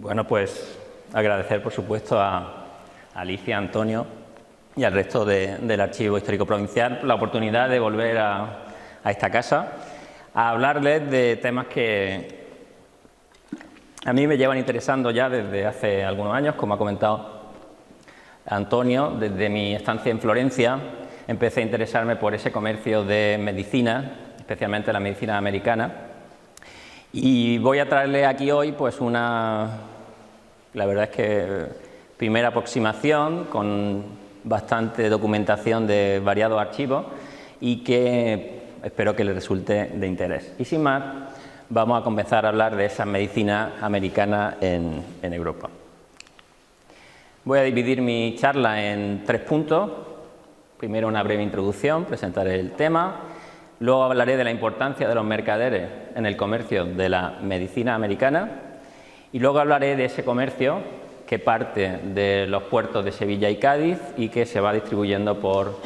Bueno, pues agradecer, por supuesto, a Alicia, a Antonio y al resto del Archivo Histórico Provincial la oportunidad de volver a esta casa a hablarles de temas que a mí me llevan interesando ya desde hace algunos años. Como ha comentado Antonio, desde mi estancia en Florencia empecé a interesarme por ese comercio de medicina, especialmente la medicina americana, y voy a traerle aquí hoy pues la verdad es que primera aproximación con bastante documentación de variados archivos y que espero que les resulte de interés. Y sin más, vamos a comenzar a hablar de esa medicina americana en Europa. Voy a dividir mi charla en 3 puntos. Primero, una breve introducción, presentaré el tema. Luego hablaré de la importancia de los mercaderes en el comercio de la medicina americana. Y luego hablaré de ese comercio que parte de los puertos de Sevilla y Cádiz y que se va distribuyendo por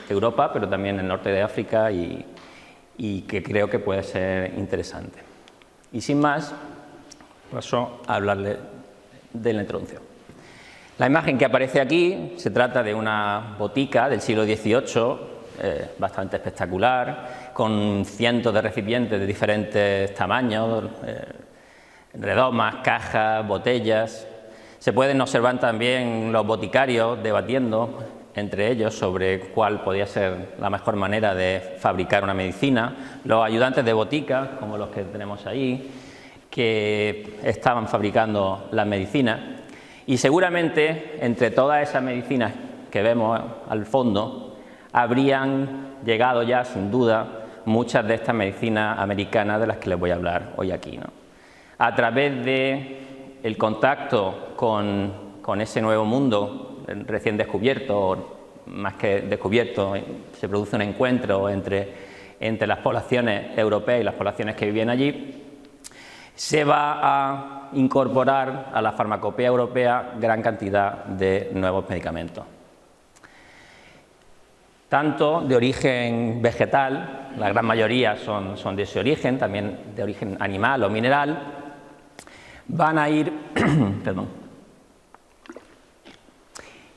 Europa, pero también en el norte de África y que creo que puede ser interesante. Y sin más, paso a hablarle de la introducción. La imagen que aparece aquí se trata de una botica del siglo XVIII, bastante espectacular, con cientos de recipientes de diferentes tamaños, redomas, cajas, botellas. Se pueden observar también los boticarios debatiendo entre ellos sobre cuál podía ser la mejor manera de fabricar una medicina, los ayudantes de botica, como los que tenemos ahí, que estaban fabricando las medicinas. Y seguramente entre todas esas medicinas que vemos al fondo habrían llegado ya sin duda muchas de estas medicinas americanas de las que les voy a hablar hoy aquí, ¿no? A través del contacto con ese nuevo mundo recién descubierto, o más que descubierto, se produce un encuentro entre las poblaciones europeas y las poblaciones que vivían allí, se va a incorporar a la farmacopea europea gran cantidad de nuevos medicamentos. Tanto de origen vegetal, la gran mayoría son de ese origen, también de origen animal o mineral, van a ir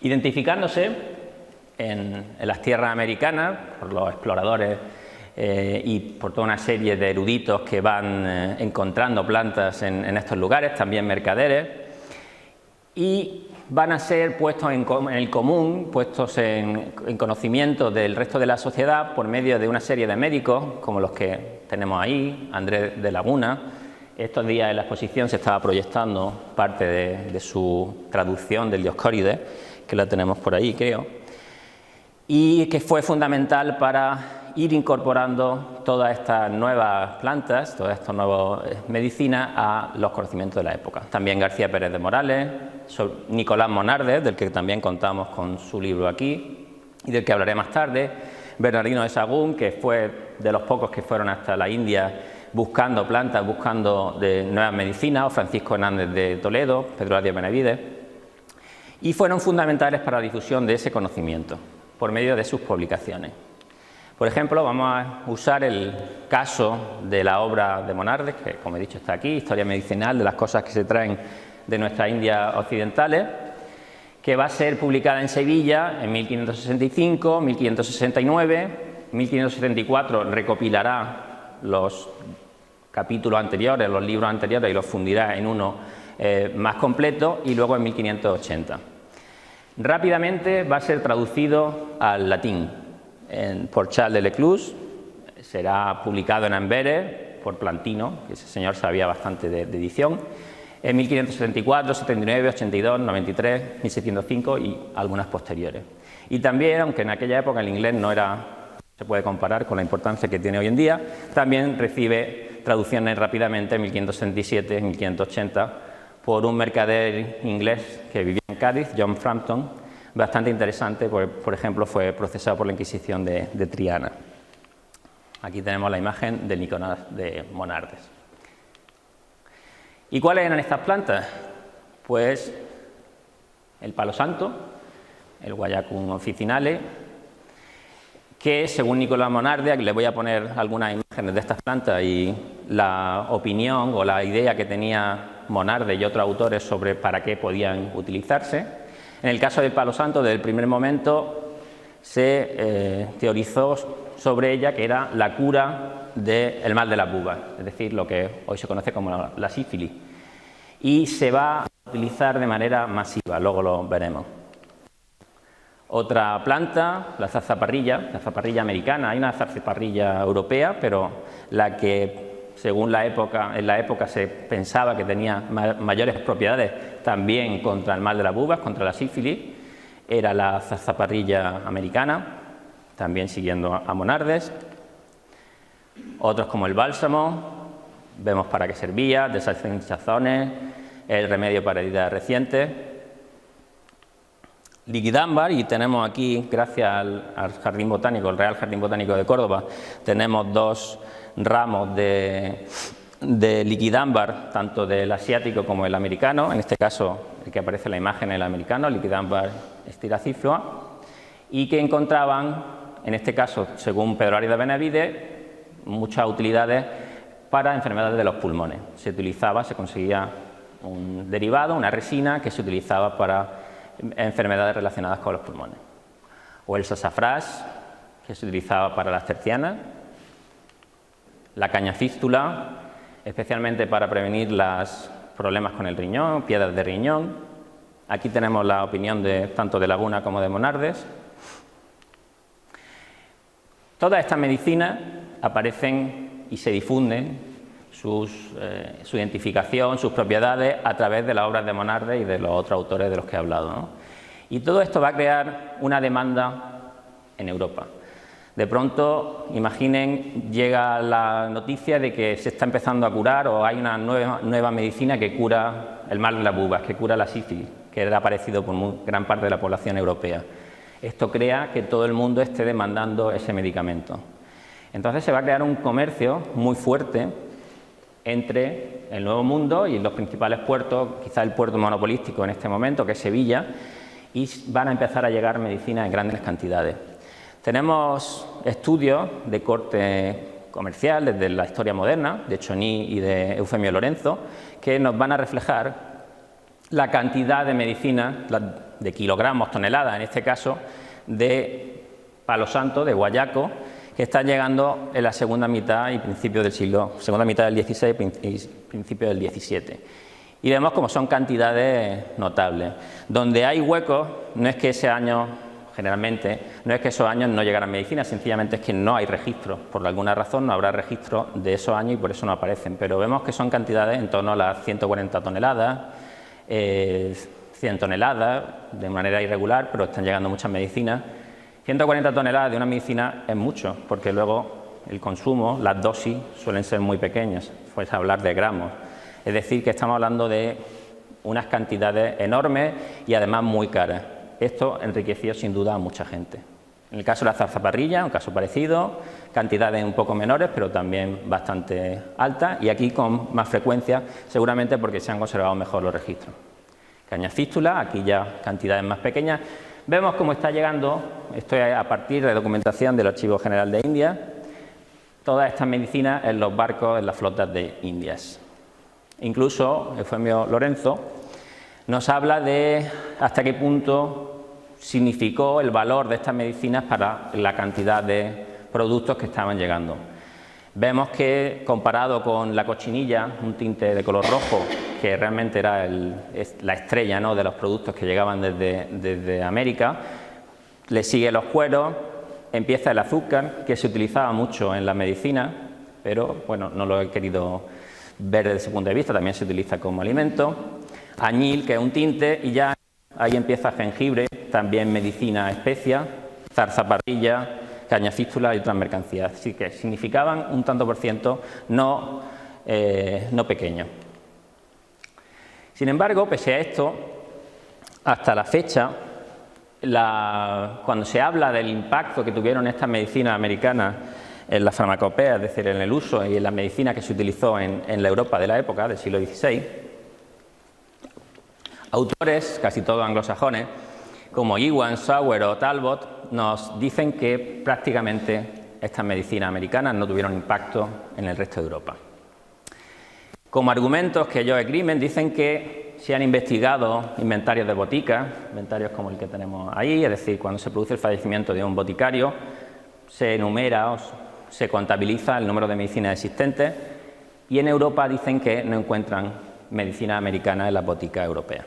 identificándose en las tierras americanas por los exploradores y por toda una serie de eruditos que van encontrando plantas en estos lugares, también mercaderes, y van a ser puestos en el común, puestos en conocimiento del resto de la sociedad por medio de una serie de médicos, como los que tenemos ahí, Andrés de Laguna. Estos días en la exposición se estaba proyectando parte de su traducción del Dioscórides, que la tenemos por ahí, creo, y que fue fundamental para ir incorporando todas estas nuevas plantas, todas estas nuevas medicinas a los conocimientos de la época. También García Pérez de Morales, Nicolás Monardes, del que también contamos con su libro aquí y del que hablaré más tarde, Bernardino de Sahagún, que fue de los pocos que fueron hasta la India buscando plantas, buscando de nuevas medicinas, o Francisco Hernández de Toledo, Pedro Díaz Benavides, y fueron fundamentales para la difusión de ese conocimiento por medio de sus publicaciones. Por ejemplo, vamos a usar el caso de la obra de Monardes, que como he dicho está aquí, Historia medicinal de las cosas que se traen de nuestras Indias occidentales, que va a ser publicada en Sevilla en 1565, 1569, 1574 recopilará los capítulos anteriores, los libros anteriores, y los fundirá en uno más completo, y luego en 1580. Rápidamente va a ser traducido al latín por Charles de Lecluse, será publicado en Amberes por Plantino, que ese señor sabía bastante de edición, en 1574, 79, 82, 93, 1705 y algunas posteriores. Y también, aunque en aquella época el inglés no se puede comparar con la importancia que tiene hoy en día, también recibe traducciones rápidamente en 1577, 1580, por un mercader inglés que vivía en Cádiz, John Frampton, bastante interesante, porque, por ejemplo, fue procesado por la Inquisición de Triana. Aquí tenemos la imagen de Nicolás de Monardes. ¿Y cuáles eran estas plantas? Pues el palo santo, el Guayacum officinale, que según Nicolás Monardes, aquí les voy a poner algunas imágenes de estas plantas y la opinión o la idea que tenía Monardes y otros autores sobre para qué podían utilizarse. En el caso del palo santo, desde el primer momento se teorizó sobre ella que era la cura del mal de las bubas, es decir, lo que hoy se conoce como la sífilis. Y se va a utilizar de manera masiva, luego lo veremos. Otra planta, la zarzaparrilla americana. Hay una zarzaparrilla europea, pero la que, según en la época se pensaba que tenía mayores propiedades también contra el mal de las bubas, contra la sífilis, era la zarzaparrilla americana, también siguiendo a Monardes. Otros como el bálsamo, vemos para qué servía, deshinchazones, el remedio para heridas recientes. Liquidámbar, y tenemos aquí, gracias al Jardín Botánico, el Real Jardín Botánico de Córdoba, tenemos dos ramos de liquidámbar, tanto del asiático como el americano, en este caso el que aparece en la imagen es el americano, Liquidámbar styraciflua, y que encontraban, en este caso, según Pedro Arias de Benavides, muchas utilidades para enfermedades de los pulmones. Se conseguía un derivado, una resina, que se utilizaba para enfermedades relacionadas con los pulmones. O el sasafrás, que se utilizaba para las tercianas. La cañafístula, especialmente para prevenir los problemas con el riñón, piedras de riñón. Aquí tenemos la opinión tanto de Laguna como de Monardes. Todas estas medicinas aparecen y se difunden su identificación, sus propiedades, a través de las obras de Monardes y de los otros autores de los que he hablado, ¿no? Y todo esto va a crear una demanda en Europa. De pronto, imaginen, llega la noticia de que se está empezando a curar, o hay una nueva medicina que cura el mal de las bubas, que cura la sífilis, que era aparecido por gran parte de la población europea. Esto crea que todo el mundo esté demandando ese medicamento. Entonces se va a crear un comercio muy fuerte entre el Nuevo Mundo y los principales puertos, quizá el puerto monopolístico en este momento, que es Sevilla, y van a empezar a llegar medicinas en grandes cantidades. Tenemos estudios de corte comercial desde la historia moderna, de Chauny y de Eufemio Lorenzo, que nos van a reflejar la cantidad de medicinas, de kilogramos, toneladas en este caso, de palo santo, de guayaco, que están llegando en la segunda mitad y principio del segunda mitad del XVI y principio del XVII. Y vemos como son cantidades notables. Donde hay huecos, no es que ese año, generalmente, no es que esos años no llegaran medicinas, sencillamente es que no hay registro. Por alguna razón no habrá registro de esos años y por eso no aparecen. Pero vemos que son cantidades en torno a las 140 toneladas, 100 toneladas, de manera irregular, pero están llegando muchas medicinas. 140 toneladas de una medicina es mucho, porque luego el consumo, las dosis suelen ser muy pequeñas, pues hablar de gramos. Es decir, que estamos hablando de unas cantidades enormes y además muy caras. Esto enriqueció sin duda a mucha gente. En el caso de la zarzaparrilla, un caso parecido, cantidades un poco menores, pero también bastante altas, y aquí con más frecuencia, seguramente porque se han conservado mejor los registros. Cañafístula, aquí ya cantidades más pequeñas. Vemos cómo está llegando, esto es a partir de documentación del Archivo General de Indias, todas estas medicinas en los barcos, en las flotas de Indias. Incluso Eufemio Lorenzo nos habla de hasta qué punto significó el valor de estas medicinas para la cantidad de productos que estaban llegando. Vemos que, comparado con la cochinilla, un tinte de color rojo, que realmente era la estrella, ¿no?, de los productos que llegaban desde América, le sigue los cueros, empieza el azúcar, que se utilizaba mucho en la medicina, pero bueno, no lo he querido ver desde ese punto de vista, también se utiliza como alimento. Añil, que es un tinte, y ya ahí empieza jengibre, también medicina especia, zarzaparrilla, cañafístula y otras mercancías. Así que significaban un tanto por ciento no pequeño. Sin embargo, pese a esto, hasta la fecha, cuando se habla del impacto que tuvieron estas medicinas americanas en la farmacopea, es decir, en el uso y en la medicina que se utilizó en la Europa de la época, del siglo XVI, autores, casi todos anglosajones, como Ewan, Sauer o Talbot, nos dicen que prácticamente estas medicinas americanas no tuvieron impacto en el resto de Europa. Como argumentos que ellos esgrimen, dicen que se han investigado inventarios de boticas, inventarios como el que tenemos ahí, es decir, cuando se produce el fallecimiento de un boticario, se enumera o se contabiliza el número de medicinas existentes, y en Europa dicen que no encuentran medicina americana en las boticas europeas.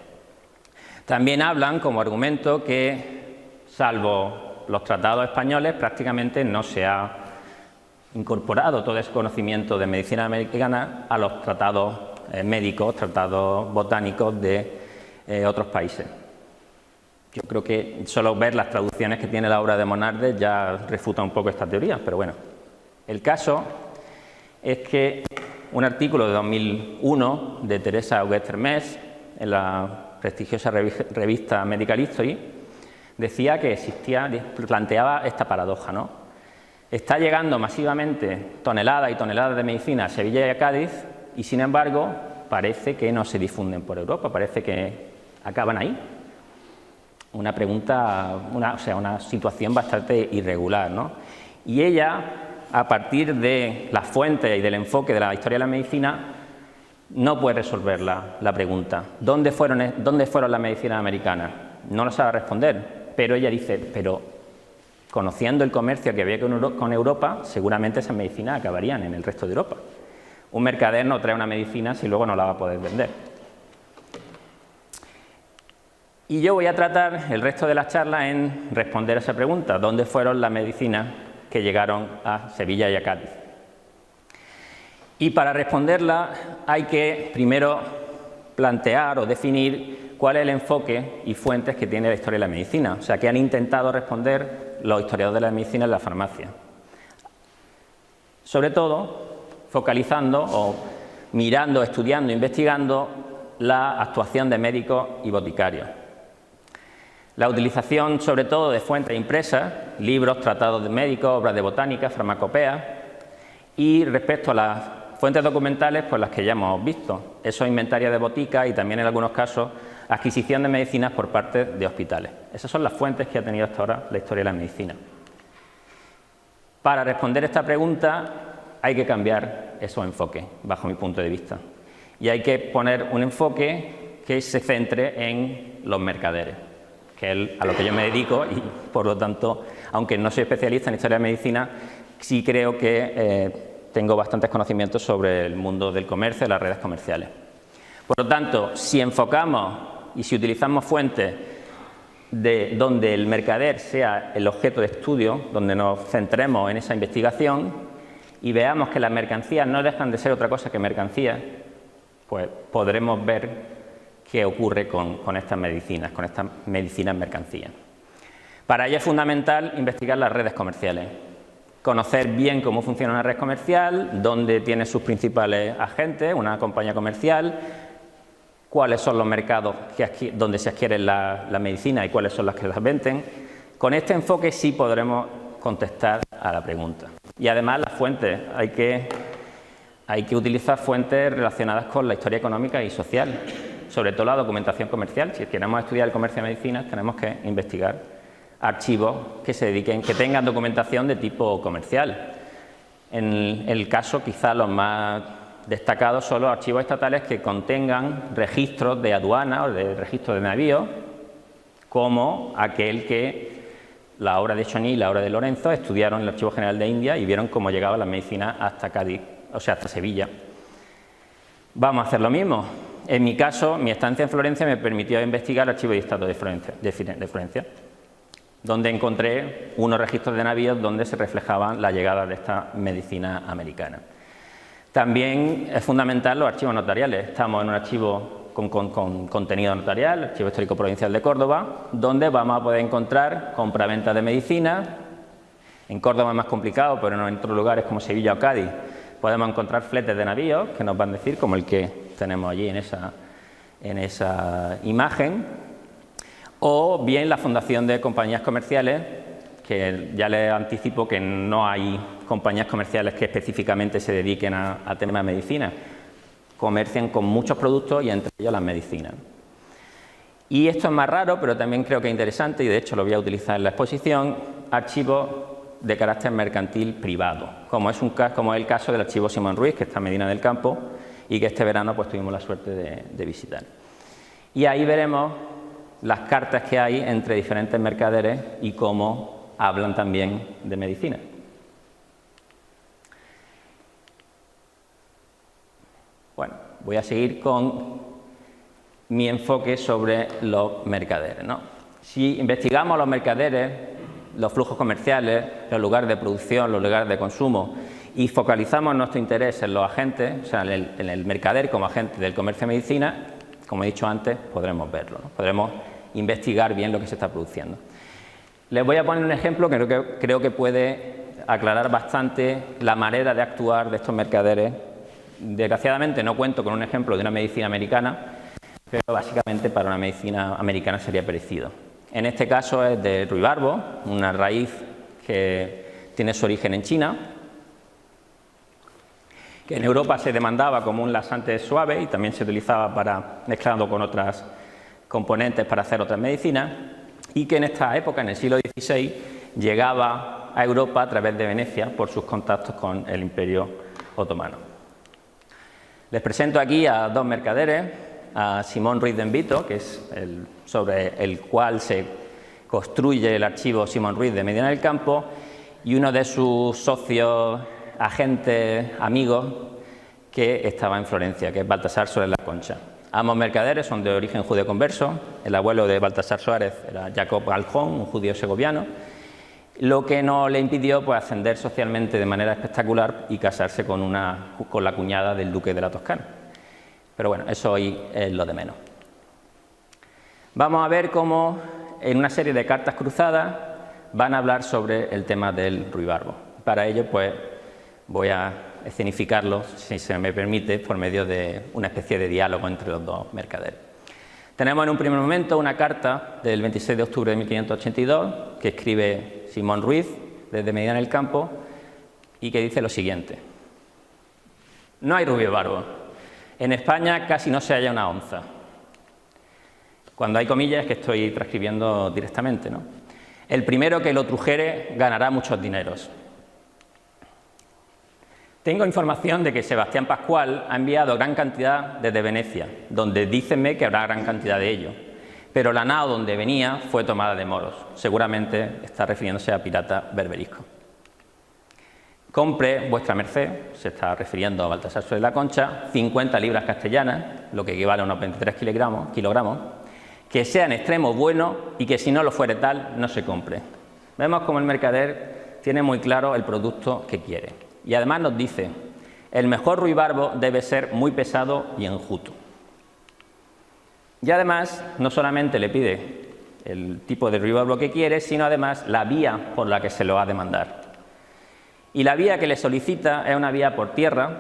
También hablan como argumento que, salvo los tratados españoles, prácticamente no se ha incorporado todo ese conocimiento de medicina americana a los tratados médicos, tratados botánicos de otros países. Yo creo que solo ver las traducciones que tiene la obra de Monardes ya refuta un poco esta teoría, pero bueno. El caso es que un artículo de 2001 de Teresa Auguste-Hermès en la prestigiosa revista Medical History decía que planteaba esta paradoja, ¿no? Está llegando masivamente toneladas y toneladas de medicina a Sevilla y a Cádiz y, sin embargo, parece que no se difunden por Europa, parece que acaban ahí. Una pregunta, una situación bastante irregular, ¿no? Y ella, a partir de las fuentes y del enfoque de la historia de la medicina, no puede resolver la pregunta. ¿Dónde fueron las medicinas americanas? No lo sabe responder, pero ella dice, conociendo el comercio que había con Europa, seguramente esas medicinas acabarían en el resto de Europa. Un mercader no trae una medicina si luego no la va a poder vender. Y yo voy a tratar el resto de la charla en responder a esa pregunta. ¿Dónde fueron las medicinas que llegaron a Sevilla y a Cádiz? Y para responderla hay que primero plantear o definir cuál es el enfoque y fuentes que tiene la historia de la medicina. O sea, que han intentado responder los historiadores de la medicina en la farmacia. Sobre todo, focalizando o mirando, estudiando, investigando la actuación de médicos y boticarios. La utilización, sobre todo, de fuentes impresas, libros, tratados de médicos, obras de botánica, farmacopeas, y respecto a las fuentes documentales, pues las que ya hemos visto, esos inventarios de boticas y también en algunos casos adquisición de medicinas por parte de hospitales. Esas son las fuentes que ha tenido hasta ahora la historia de la medicina. Para responder esta pregunta hay que cambiar esos enfoques, bajo mi punto de vista. Y hay que poner un enfoque que se centre en los mercaderes, que es a lo que yo me dedico y, por lo tanto, aunque no soy especialista en historia de la medicina, sí creo que tengo bastantes conocimientos sobre el mundo del comercio y las redes comerciales. Por lo tanto, si enfocamos y si utilizamos fuentes donde el mercader sea el objeto de estudio, donde nos centremos en esa investigación y veamos que las mercancías no dejan de ser otra cosa que mercancías, pues podremos ver qué ocurre con estas medicinas mercancías. Para ello es fundamental investigar las redes comerciales, conocer bien cómo funciona una red comercial, dónde tiene sus principales agentes, una compañía comercial, cuáles son los mercados donde se adquieren la medicina y cuáles son las que las venden. Con este enfoque sí podremos contestar a la pregunta. Y además las fuentes, hay que utilizar fuentes relacionadas con la historia económica y social, sobre todo la documentación comercial. Si queremos estudiar el comercio de medicinas, tenemos que investigar archivos que tengan documentación de tipo comercial. En el caso, quizá los más destacados son los archivos estatales que contengan registros de aduana o de registros de navíos, como aquel que la obra de Chauny y la obra de Lorenzo estudiaron en el Archivo General de India y vieron cómo llegaba la medicina hasta Cádiz, o sea, hasta Sevilla. Vamos a hacer lo mismo. En mi caso, mi estancia en Florencia me permitió investigar el Archivo de Estado de Florencia, donde encontré unos registros de navíos donde se reflejaban la llegada de esta medicina americana. También es fundamental los archivos notariales. Estamos en un archivo con contenido notarial, el Archivo Histórico Provincial de Córdoba, donde vamos a poder encontrar compra-venta de medicina. En Córdoba es más complicado, pero en otros lugares como Sevilla o Cádiz podemos encontrar fletes de navíos que nos van a decir, como el que tenemos allí en esa imagen, o bien la fundación de compañías comerciales, que ya les anticipo que no hay compañías comerciales que específicamente se dediquen a temas de medicina. Comercian con muchos productos y entre ellos las medicinas. Y esto es más raro, pero también creo que es interesante, y de hecho lo voy a utilizar en la exposición, archivos de carácter mercantil privado, como es el caso del archivo Simón Ruiz, que está en Medina del Campo, y que este verano pues tuvimos la suerte de visitar. Y ahí veremos las cartas que hay entre diferentes mercaderes y cómo hablan también de medicina. Bueno, voy a seguir con mi enfoque sobre los mercaderes, ¿no? Si investigamos los mercaderes, los flujos comerciales, los lugares de producción, los lugares de consumo, y focalizamos nuestro interés en los agentes, o sea, en el mercader como agente del comercio de medicina, como he dicho antes, podremos verlo, ¿no? Podremos investigar bien lo que se está produciendo. Les voy a poner un ejemplo que creo que puede aclarar bastante la manera de actuar de estos mercaderes. Desgraciadamente no cuento con un ejemplo de una medicina americana, pero básicamente para una medicina americana sería parecido. En este caso es de ruibarbo, una raíz que tiene su origen en China, que en Europa se demandaba como un laxante suave y también se utilizaba para mezclando con otras componentes para hacer otras medicinas, y que en esta época, en el siglo XVI, llegaba a Europa a través de Venecia por sus contactos con el Imperio Otomano. Les presento aquí a dos mercaderes, a Simón Ruiz de Envito, que es sobre el cual se construye el archivo Simón Ruiz de Medina del Campo, y uno de sus socios, agentes, amigos, que estaba en Florencia, que es Baltasar Suárez La Concha. Ambos mercaderes son de origen judeo converso. El abuelo de Baltasar Suárez era Jacob Galjón, un judío segoviano, lo que no le impidió pues, ascender socialmente de manera espectacular y casarse con la cuñada del duque de la Toscana. Pero bueno, eso hoy es lo de menos. Vamos a ver cómo en una serie de cartas cruzadas van a hablar sobre el tema del ruibarbo. Para ello, pues, voy a escenificarlo, si se me permite, por medio de una especie de diálogo entre los dos mercaderes. Tenemos en un primer momento una carta del 26 de octubre de 1582 que escribe Simón Ruiz desde Medina del Campo y que dice lo siguiente: no hay ruibarbo. En España casi no se halla una onza. Cuando hay comillas es que estoy transcribiendo directamente, ¿no? El primero que lo trujere ganará muchos dineros. Tengo información de que Sebastián Pascual ha enviado gran cantidad desde Venecia, donde dícenme que habrá gran cantidad de ello, pero la nao donde venía fue tomada de moros. Seguramente está refiriéndose a pirata berberisco. Compre vuestra merced, se está refiriendo a Baltasar Suárez La Concha, 50 libras castellanas, lo que equivale a unos 23 kilogramos, que sea en extremo bueno y que si no lo fuere tal, no se compre. Vemos como el mercader tiene muy claro el producto que quiere. Y además nos dice, el mejor ruibarbo debe ser muy pesado y enjuto. Y además, no solamente le pide el tipo de ruibarbo que quiere, sino además la vía por la que se lo va a demandar. Y la vía que le solicita es una vía por tierra,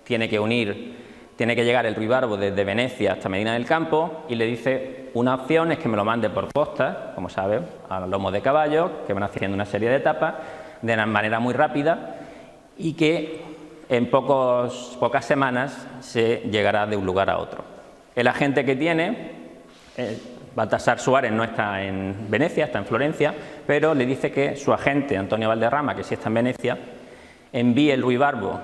tiene que llegar el ruibarbo desde Venecia hasta Medina del Campo, y le dice, una opción es que me lo mande por costa, como sabe, a lomos de caballo, que van haciendo una serie de etapas, de una manera muy rápida, y que en pocas semanas se llegará de un lugar a otro. El agente que tiene, Baltasar Suárez no está en Venecia, está en Florencia, pero le dice que su agente, Antonio Valderrama, que sí está en Venecia, envíe el ruibarbo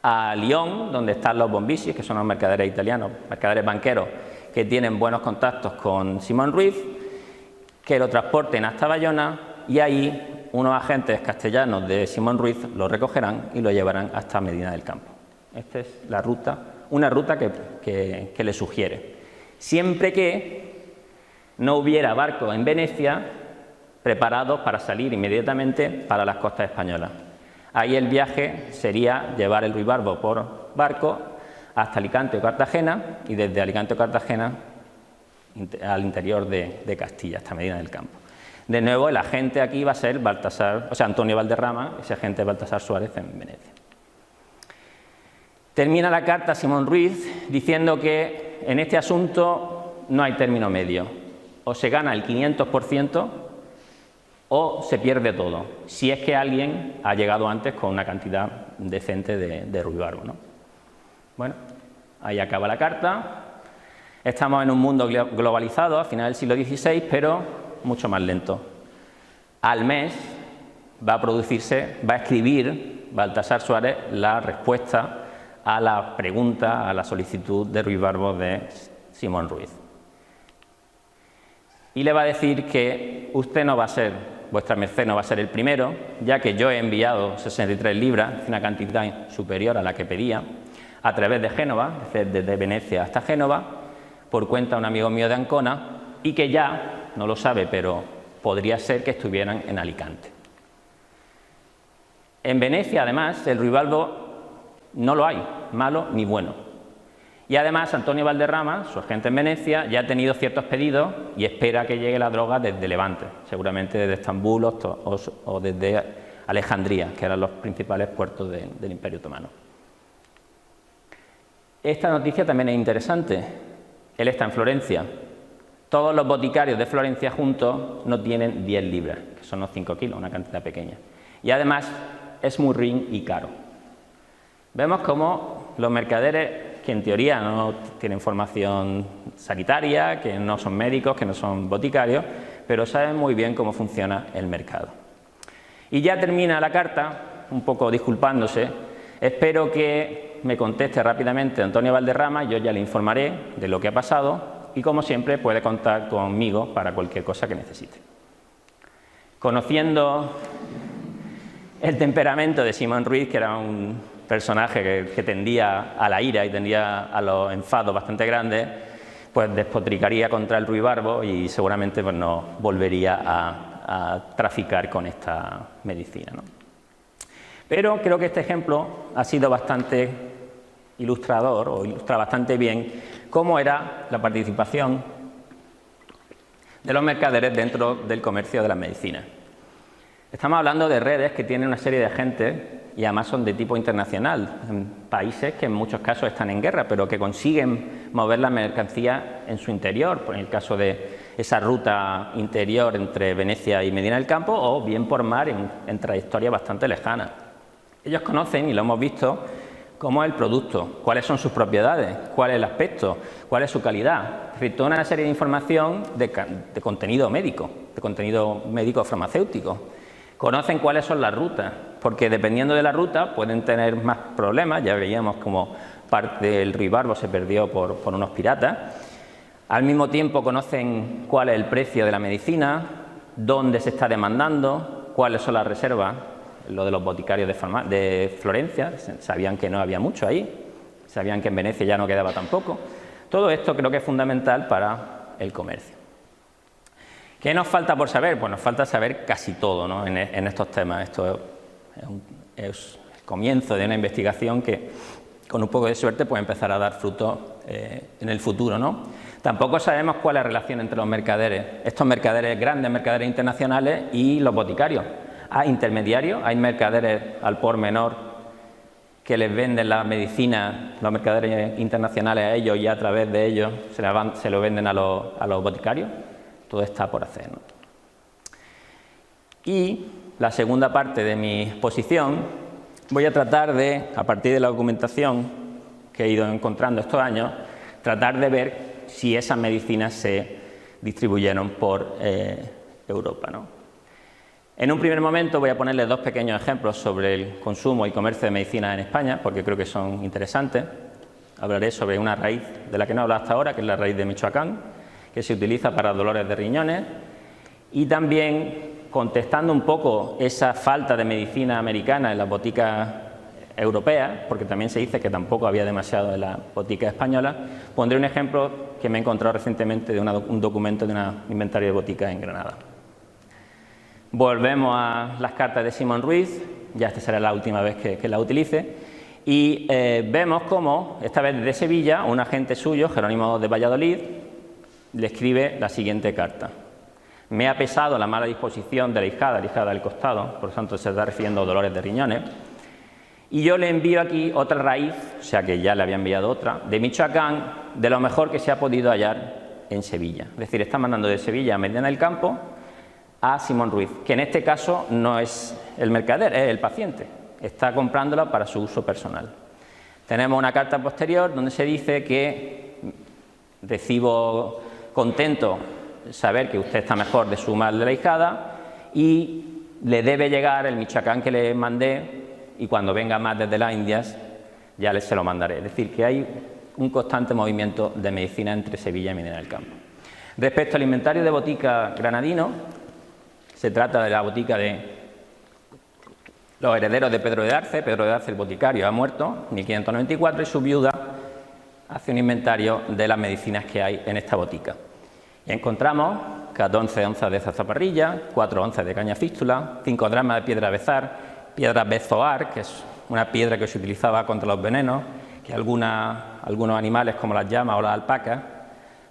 a Lyon, donde están los Bombici, que son los mercaderes italianos, mercaderes banqueros, que tienen buenos contactos con Simón Ruiz, que lo transporten hasta Bayona, y ahí unos agentes castellanos de Simón Ruiz lo recogerán y lo llevarán hasta Medina del Campo. Esta es la ruta, una ruta que le sugiere. Siempre que no hubiera barcos en Venecia preparados para salir inmediatamente para las costas españolas. Ahí el viaje sería llevar el ruibarbo por barco hasta Alicante o Cartagena, y desde Alicante o Cartagena al interior de Castilla, hasta Medina del Campo. De nuevo, el agente aquí va a ser Antonio Valderrama, ese agente Baltasar Suárez en Venecia. Termina la carta Simón Ruiz diciendo que en este asunto no hay término medio. O se gana el 500% o se pierde todo, si es que alguien ha llegado antes con una cantidad decente de ruibarbo, ¿no? Bueno, ahí acaba la carta. Estamos en un mundo globalizado a finales del siglo XVI, pero mucho más lento. Al mes va a escribir Baltasar Suárez la respuesta a la pregunta, a la solicitud de Ruiz Barbo de Simón Ruiz. Y le va a decir que usted no va a ser, vuestra merced no va a ser el primero, ya que yo he enviado 63 libras, una cantidad superior a la que pedía, a través de Génova, es decir, desde Venecia hasta Génova, por cuenta de un amigo mío de Ancona, y que ya, no lo sabe, pero podría ser que estuvieran en Alicante. En Venecia, además, el Ruibarbo no lo hay, malo ni bueno. Y además, Antonio Valderrama, su agente en Venecia, ya ha tenido ciertos pedidos y espera que llegue la droga desde Levante, seguramente desde Estambul o desde Alejandría, que eran los principales puertos del Imperio Otomano. Esta noticia también es interesante. Él está en Florencia. Todos los boticarios de Florencia juntos no tienen 10 libras, que son unos 5 kilos, una cantidad pequeña. Y además es muy ruin y caro. Vemos cómo los mercaderes, que en teoría no tienen formación sanitaria, que no son médicos, que no son boticarios, pero saben muy bien cómo funciona el mercado. Y ya termina la carta, un poco disculpándose. Espero que me conteste rápidamente Antonio Valderrama, yo ya le informaré de lo que ha pasado y, como siempre, puede contar conmigo para cualquier cosa que necesite. Conociendo el temperamento de Simón Ruiz, que era un personaje que tendía a la ira y tendía a los enfados bastante grandes, pues despotricaría contra el Ruibarbo y seguramente pues, no volvería a traficar con esta medicina, ¿no? Pero creo que este ejemplo ha sido bastante ilustrador, o ilustra bastante bien cómo era la participación de los mercaderes dentro del comercio de las medicinas. Estamos hablando de redes que tienen una serie de agentes y además son de tipo internacional, en países que en muchos casos están en guerra, pero que consiguen mover la mercancía en su interior, por el caso de esa ruta interior entre Venecia y Medina del Campo, o bien por mar en trayectorias bastante lejanas. Ellos conocen, y lo hemos visto, cómo es el producto, cuáles son sus propiedades, cuál es el aspecto, cuál es su calidad. Es decir, toda una serie de información de contenido médico farmacéutico. Conocen cuáles son las rutas, porque dependiendo de la ruta pueden tener más problemas. Ya veíamos cómo parte del Ruibarbo se perdió por unos piratas. Al mismo tiempo conocen cuál es el precio de la medicina, dónde se está demandando, cuáles son las reservas. Lo de los boticarios de Florencia, sabían que no había mucho ahí, sabían que en Venecia ya no quedaba tampoco. Todo esto creo que es fundamental para el comercio. ¿Qué nos falta por saber? Pues nos falta saber casi todo, ¿no? en estos temas. Esto es el comienzo de una investigación que, con un poco de suerte, puede empezar a dar frutos en el futuro, ¿no? Tampoco sabemos cuál es la relación entre los mercaderes, estos mercaderes grandes, mercaderes internacionales, y los boticarios. Hay intermediarios, hay mercaderes al por menor que les venden la medicina, los mercaderes internacionales a ellos, y a través de ellos se lo venden a los boticarios. Todo está por hacer, ¿no? Y la segunda parte de mi exposición voy a tratar de, a partir de la documentación que he ido encontrando estos años, tratar de ver si esas medicinas se distribuyeron por Europa, ¿no? En un primer momento voy a ponerles dos pequeños ejemplos sobre el consumo y comercio de medicinas en España, porque creo que son interesantes. Hablaré sobre una raíz de la que no he hablado hasta ahora, que es la raíz de Michoacán, que se utiliza para dolores de riñones, y también contestando un poco esa falta de medicina americana en las boticas europeas, porque también se dice que tampoco había demasiado en las boticas españolas. Pondré un ejemplo que me he encontrado recientemente de un documento de un inventario de boticas en Granada. Volvemos a las cartas de Simón Ruiz, ya esta será la última vez que la utilice, y vemos cómo, esta vez desde Sevilla, un agente suyo, Jerónimo de Valladolid, le escribe la siguiente carta. Me ha pesado la mala disposición de la hijada del costado, por lo tanto se está refiriendo a dolores de riñones, y yo le envío aquí otra raíz, o sea que ya le había enviado otra, de Michoacán, de lo mejor que se ha podido hallar en Sevilla. Es decir, está mandando de Sevilla a Medina del Campo a Simón Ruiz, que en este caso no es el mercader, es el paciente, está comprándola para su uso personal. Tenemos una carta posterior donde se dice que recibo contento saber que usted está mejor de su mal de la hijada y le debe llegar el Michoacán que le mandé y cuando venga más desde las Indias ya se lo mandaré. Es decir, que hay un constante movimiento de medicina entre Sevilla y Medina del Campo. Respecto al inventario de botica granadino, se trata de la botica de los herederos de Pedro de Arce. Pedro de Arce, el boticario, ha muerto en 1594 y su viuda hace un inventario de las medicinas que hay en esta botica. Y encontramos 14 onzas de zarzaparrilla, 4 onzas de caña fístula, 5 dracmas de piedra bezar, piedra bezoar, que es una piedra que se utilizaba contra los venenos, que algunos animales como las llamas o las alpacas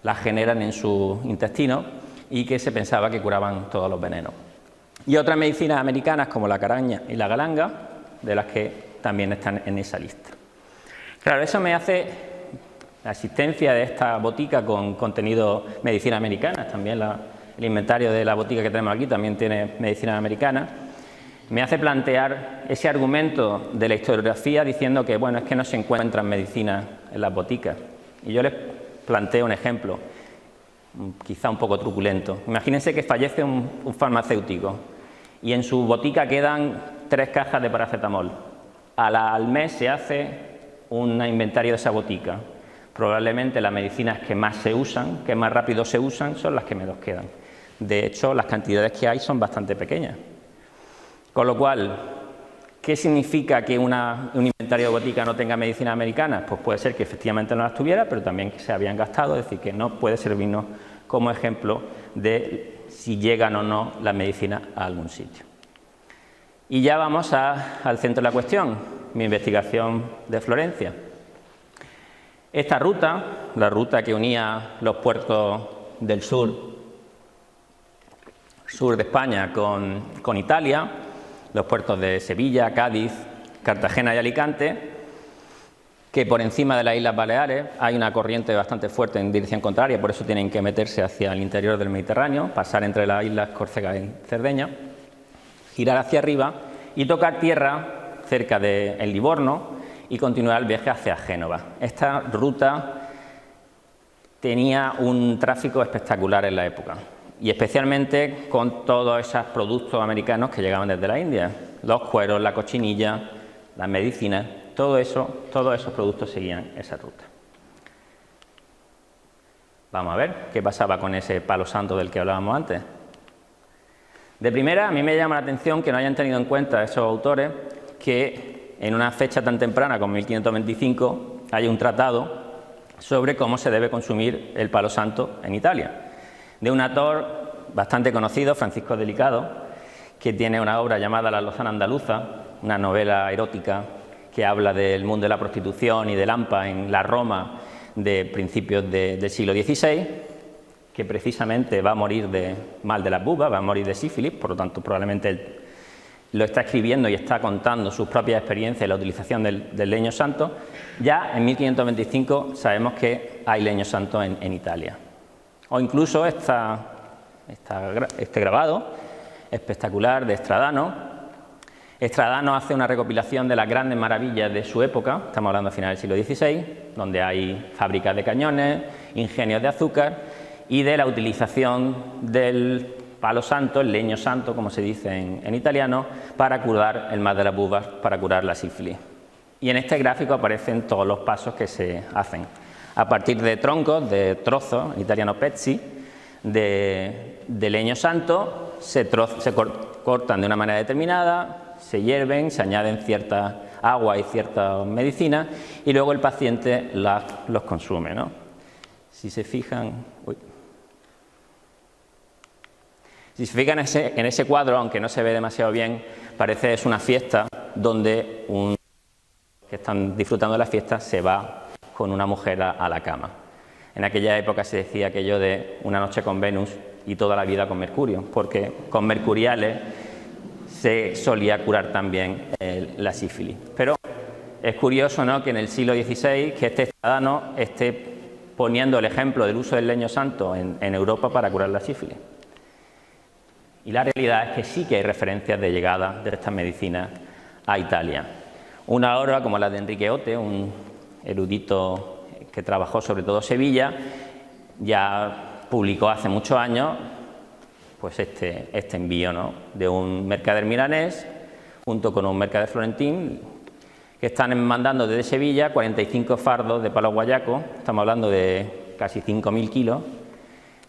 las generan en su intestino y que se pensaba que curaban todos los venenos. Y otras medicinas americanas como la caraña y la galanga, de las que también están en esa lista. Claro, eso me hace la existencia de esta botica con contenido medicina americana, también el inventario de la botica que tenemos aquí también tiene medicina americana. Me hace plantear ese argumento de la historiografía diciendo que, bueno, es que no se encuentran medicinas en las boticas. Y yo les planteo un ejemplo, quizá un poco truculento. Imagínense que fallece un farmacéutico y en su botica quedan 3 cajas de paracetamol. Al mes se hace un inventario de esa botica. Probablemente las medicinas que más se usan, que más rápido se usan, son las que menos quedan. De hecho, las cantidades que hay son bastante pequeñas. Con lo cual, ¿qué significa que un inventario de botica no tenga medicina americana? Pues puede ser que efectivamente no las tuviera, pero también que se habían gastado, es decir, que no puede servirnos como ejemplo de si llegan o no las medicinas a algún sitio. Y ya vamos al centro de la cuestión, mi investigación de Florencia. Esta ruta, la ruta que unía los puertos del sur de España con Italia, los puertos de Sevilla, Cádiz, Cartagena y Alicante, que por encima de las Islas Baleares hay una corriente bastante fuerte en dirección contraria, por eso tienen que meterse hacia el interior del Mediterráneo, pasar entre las islas Córcega y Cerdeña, girar hacia arriba y tocar tierra cerca del Livorno y continuar el viaje hacia Génova. Esta ruta tenía un tráfico espectacular en la época, y especialmente con todos esos productos americanos que llegaban desde la India, los cueros, la cochinilla, las medicinas, todos esos productos seguían esa ruta. Vamos a ver qué pasaba con ese palo santo del que hablábamos antes. De primera, a mí me llama la atención que no hayan tenido en cuenta esos autores que en una fecha tan temprana como 1525 hay un tratado sobre cómo se debe consumir el palo santo en Italia, de un autor bastante conocido, Francisco Delicado, que tiene una obra llamada La Lozana Andaluza, una novela erótica que habla del mundo de la prostitución y del AMPA en la Roma de principios del siglo XVI, que precisamente va a morir de mal de las bubas, va a morir de sífilis, por lo tanto probablemente él lo está escribiendo y está contando sus propias experiencias en la utilización del leño santo. Ya en 1525 sabemos que hay leño santo en Italia. O incluso este grabado espectacular de Estradano. Estradano hace una recopilación de las grandes maravillas de su época, estamos hablando a finales del siglo XVI, donde hay fábricas de cañones, ingenios de azúcar y de la utilización del palo santo, el leño santo, como se dice en italiano, para curar el mal de las bubas, para curar la sífilis. Y en este gráfico aparecen todos los pasos que se hacen. A partir de troncos, de trozos, en italiano pezzi, de leño santo, se cortan de una manera determinada, se hierven, se añaden cierta agua y ciertas medicinas y luego el paciente los consume, ¿no? Si se fijan... Si se fijan en ese cuadro, aunque no se ve demasiado bien, parece que es una fiesta donde que están disfrutando de la fiesta se va con una mujer a la cama. En aquella época se decía aquello de una noche con Venus y toda la vida con Mercurio, porque con mercuriales se solía curar también la sífilis. Pero es curioso, ¿no?, que en el siglo XVI que este Estradano esté poniendo el ejemplo del uso del leño santo en Europa para curar la sífilis. Y la realidad es que sí que hay referencias de llegada de estas medicinas a Italia. Una obra como la de Enrique Ote, un erudito que trabajó sobre todo Sevilla, ya publicó hace muchos años pues este envío, ¿no?, de un mercader milanés, junto con un mercader florentín, que están mandando desde Sevilla 45 fardos de palo guayaco, estamos hablando de casi 5.000 kilos,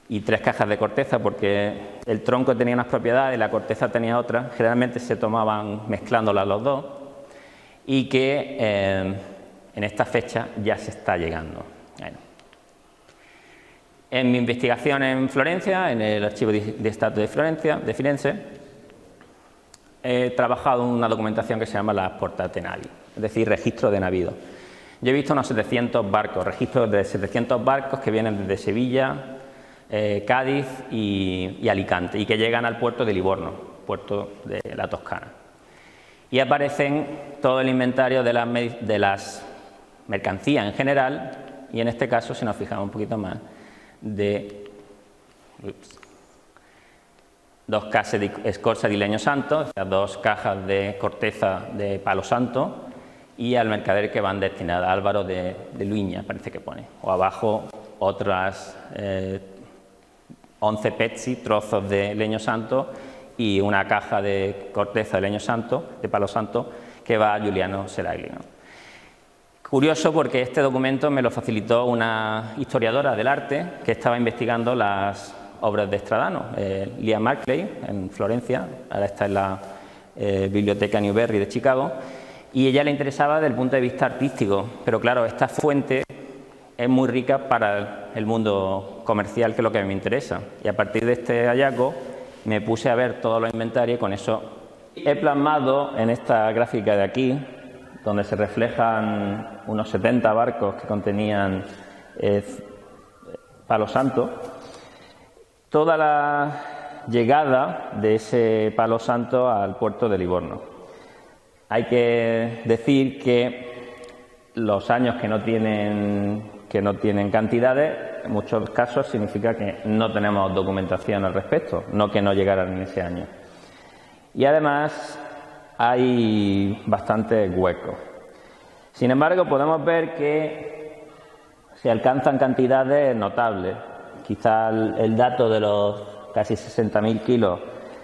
y 3 cajas de corteza, porque el tronco tenía unas propiedades y la corteza tenía otras, generalmente se tomaban mezclándolas los dos, y que en esta fecha ya se está llegando. Bueno. En mi investigación en Florencia, en el Archivo de Estado de Firenze, he trabajado en una documentación que se llama las portas de navi, es decir, registro de navíos. Yo he visto unos 700 barcos, registros de 700 barcos que vienen desde Sevilla, Cádiz y Alicante, y que llegan al puerto de Livorno, puerto de la Toscana. Y aparecen todo el inventario de las mercancías en general, y en este caso, si nos fijamos un poquito más, de 2 cases de escorza de leño santo, o sea, 2 cajas de corteza de palo santo, y al mercader que van destinadas, Álvaro de Luiña, parece que pone, o abajo otras 11 petsi, trozos de leño santo, y una caja de corteza de leño santo, de palo santo, que va a Giuliano Seraglio. Curioso, porque este documento me lo facilitó una historiadora del arte que estaba investigando las obras de Stradano, Lia Markley, en Florencia, ahora está en la Biblioteca Newberry de Chicago, y ella le interesaba desde el punto de vista artístico, pero claro, esta fuente es muy rica para el mundo comercial, que es lo que me interesa, y a partir de este hallazgo me puse a ver todos los inventarios, y con eso he plasmado en esta gráfica de aquí, donde se reflejan unos 70 barcos que contenían palo santo, toda la llegada de ese palo santo al puerto de Livorno. Hay que decir que los años que no tienen cantidades, en muchos casos significa que no tenemos documentación al respecto, no que no llegaran en ese año. Y además hay bastantes huecos. Sin embargo, podemos ver que se alcanzan cantidades notables. Quizá el dato de los casi 60.000 kilos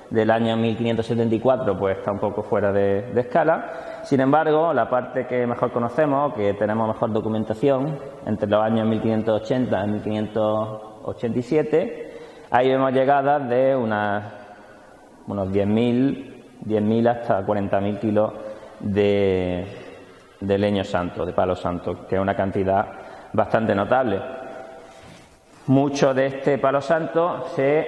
del año 1574 pues está un poco fuera de escala. Sin embargo, la parte que mejor conocemos, que tenemos mejor documentación, entre los años 1580 y 1587, ahí vemos llegadas de unos 10.000 hasta 40.000 kilos de leño santo, de palo santo, que es una cantidad bastante notable. Mucho de este palo santo se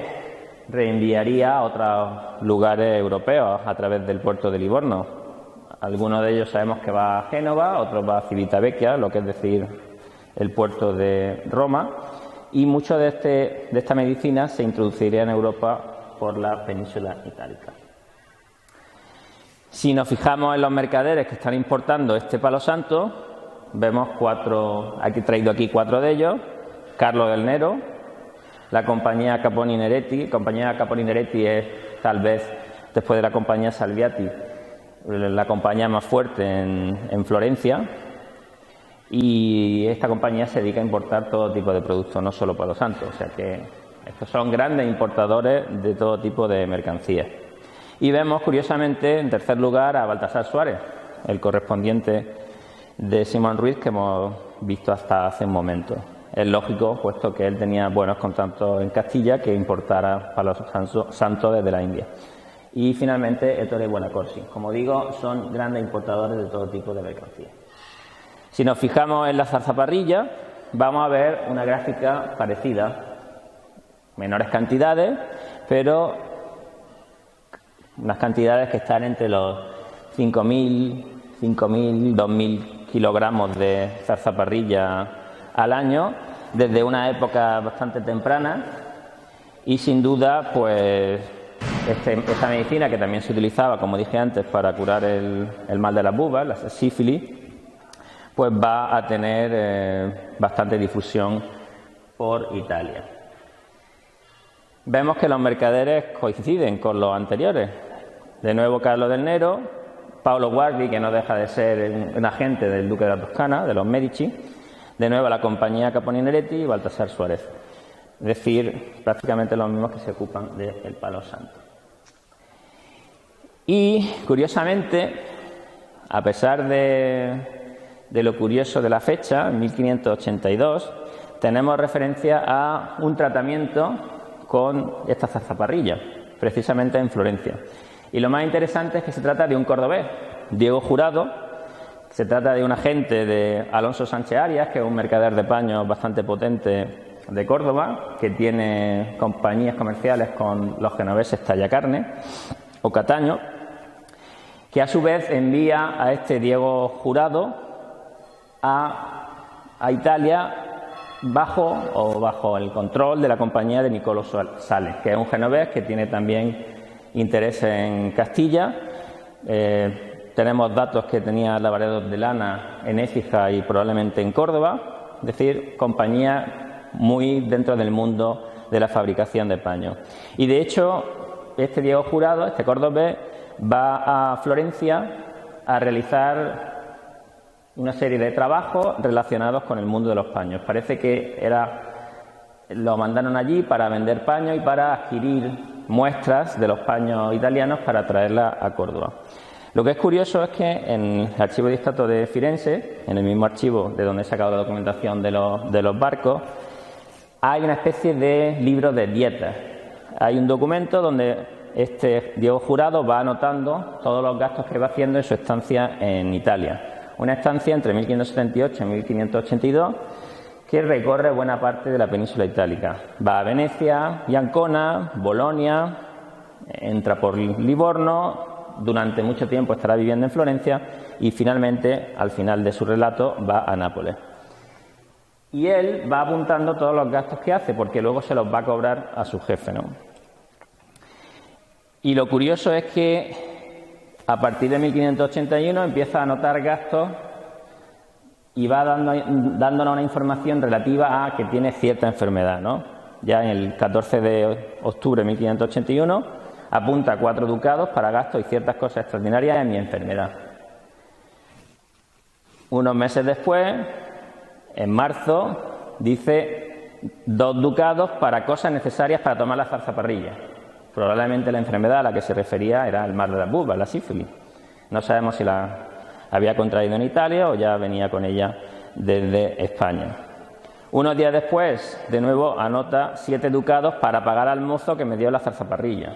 reenviaría a otros lugares europeos a través del puerto de Livorno. Algunos de ellos sabemos que va a Génova, otros va a Civitavecchia, lo que es decir, el puerto de Roma, y mucho de esta medicina se introduciría en Europa por la península itálica. Si nos fijamos en los mercaderes que están importando este palo santo, vemos 4, aquí he traído aquí 4 de ellos: Carlo del Nero, la compañía Caponi Neretti. La compañía Caponi Neretti es, tal vez, después de la compañía Salviati, la compañía más fuerte en Florencia, y esta compañía se dedica a importar todo tipo de productos, no solo palo santo, o sea que estos son grandes importadores de todo tipo de mercancías. Y vemos, curiosamente, en tercer lugar a Baltasar Suárez, el correspondiente de Simón Ruiz que hemos visto hasta hace un momento. Es lógico, puesto que él tenía buenos contactos en Castilla, que importara palo santo desde la India. Y finalmente Ettore Buonaccorsi. Como digo, son grandes importadores de todo tipo de mercancías. Si nos fijamos en la zarzaparrilla, vamos a ver una gráfica parecida, menores cantidades, pero unas cantidades que están entre los 5.000, 2.000 kilogramos de zarzaparrilla al año, desde una época bastante temprana, y sin duda, pues esta medicina, que también se utilizaba, como dije antes, para curar el mal de las bubas, la sífilis, pues va a tener bastante difusión por Italia. Vemos que los mercaderes coinciden con los anteriores. De nuevo Carlo del Nero, Paolo Guardi, que no deja de ser un agente del duque de la Toscana, de los Medici, de nuevo la compañía Caponi Neretti y Baltasar Suárez. Es decir, prácticamente los mismos que se ocupan del palo santo. Y, curiosamente, a pesar de lo curioso de la fecha, en 1582, tenemos referencia a un tratamiento con esta zarzaparrilla, precisamente en Florencia. Y lo más interesante es que se trata de un cordobés, Diego Jurado. Se trata de un agente de Alonso Sánchez Arias, que es un mercader de paños bastante potente de Córdoba, que tiene compañías comerciales con los genoveses Tallacarne o Cataño, que a su vez envía a este Diego Jurado a Italia bajo el control de la compañía de Nicolò Sales, que es un genovés que tiene también interés en Castilla. Tenemos datos que tenía lavaredos de lana en Écija y probablemente en Córdoba, es decir, compañía muy dentro del mundo de la fabricación de paños. Y de hecho, este Diego Jurado, este cordobés, va a Florencia a realizar una serie de trabajos relacionados con el mundo de los paños. Parece que lo mandaron allí para vender paños y para adquirir muestras de los paños italianos para traerlas a Córdoba. Lo que es curioso es que en el archivo de Stato de Firenze, en el mismo archivo de donde he sacado la documentación de los barcos, hay una especie de libro de dietas. Hay un documento donde este Diego Jurado va anotando todos los gastos que va haciendo en su estancia en Italia. Una estancia entre 1578 y 1582 que recorre buena parte de la península itálica. Va a Venecia, y Ancona, Bolonia, entra por Livorno, durante mucho tiempo estará viviendo en Florencia y finalmente, al final de su relato, va a Nápoles. Y él va apuntando todos los gastos que hace, porque luego se los va a cobrar a su jefe, ¿no? Y lo curioso es que a partir de 1581 empieza a anotar gastos y va dándonos una información relativa a que tiene cierta enfermedad, ¿no? Ya en el 14 de octubre de 1581 apunta 4 ducados para gastos y ciertas cosas extraordinarias en mi enfermedad. Unos meses después, en marzo, dice 2 ducados para cosas necesarias para tomar la zarzaparrilla. Probablemente la enfermedad a la que se refería era el mar de las bubas, la sífilis. No sabemos si la había contraído en Italia o ya venía con ella desde España. Unos días después, de nuevo, anota 7 ducados para pagar al mozo que me dio la zarzaparrilla.